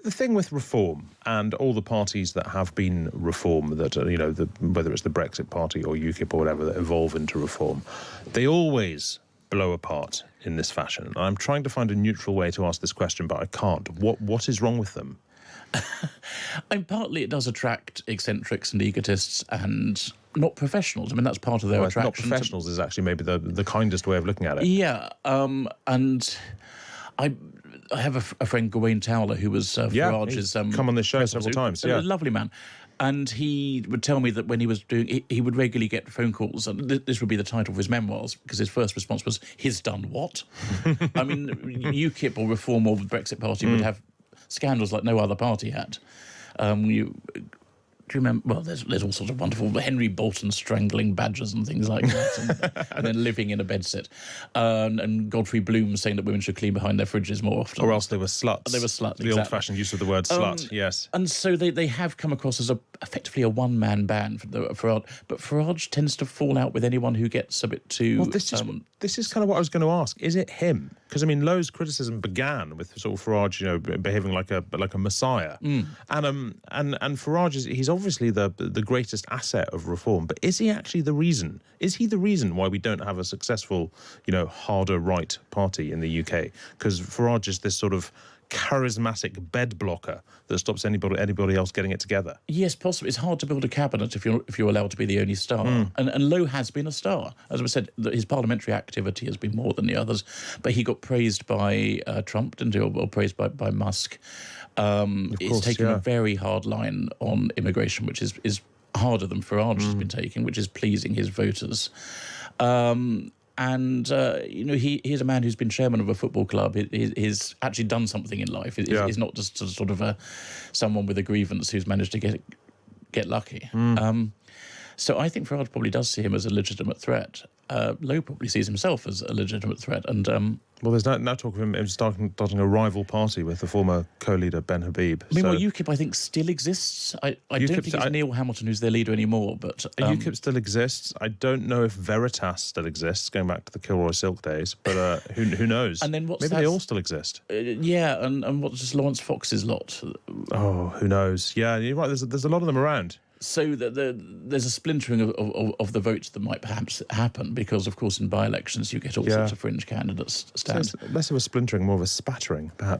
The thing with reform and all the parties that have been reform, that whether it's the Brexit Party or UKIP or whatever, that evolve into reform, they always blow apart in this fashion. And I'm trying to find a neutral way to ask this question, but I can't. What is wrong with them? And partly it does attract eccentrics and egotists and not professionals. I mean, that's part of their attraction. Not professionals is actually maybe the kindest way of looking at it. Yeah, and I have a friend, Gawain Towler, who was Farage's... come on this show several times, yeah. A lovely man. And he would tell me that when he was doing... He would regularly get phone calls, and this would be the title of his memoirs, because his first response was, "He's done what?" I mean, UKIP or Reform or the Brexit Party would have scandals like no other party had. Do you remember? Well, there's all sorts of wonderful Henry Bolton strangling badgers and things like that, and then living in a bedsit, and Godfrey Bloom saying that women should clean behind their fridges more often, or else they were sluts. They were sluts. The old-fashioned use of the word slut. Yes, and so they have come across as effectively a one-man band for Farage. But Farage tends to fall out with anyone who gets a bit too. Well, this is kind of what I was going to ask. Is it him? Because I mean, Lowe's criticism began with sort of Farage, behaving like a messiah, and Farage he's obviously the greatest asset of reform. But is he actually the reason? Is he the reason why we don't have a successful, harder right party in the UK? Because Farage is this sort of charismatic bed blocker that stops anybody else getting it together. Yes, possibly. It's hard to build a cabinet if you're allowed to be the only star. And Lowe has been a star. As I said, his parliamentary activity has been more than the others. But he got praised by Trump, didn't he? Or praised by Musk. He's taken a very hard line on immigration, which is harder than Farage has been taking, which is pleasing his voters. And he is a man who's been chairman of a football club. He's actually done something in life. He's not just sort of someone with a grievance who's managed to get lucky. So I think Farage probably does see him as a legitimate threat. Lowe probably sees himself as a legitimate threat. And well, there's now talk of him starting a rival party with the former co-leader Ben Habib. Meanwhile, UKIP, I think, still exists. I don't think it's Neil Hamilton who's their leader anymore. But UKIP still exists. I don't know if Veritas still exists, going back to the Kilroy Silk days. But who knows? And then maybe they all still exist. And what's Lawrence Fox's lot? Oh, who knows? Yeah, you're right. There's a lot of them around. So there's a splintering of the votes that might perhaps happen because, of course, in by-elections you get all sorts of fringe candidates stand. So it's less of a splintering, more of a spattering, perhaps.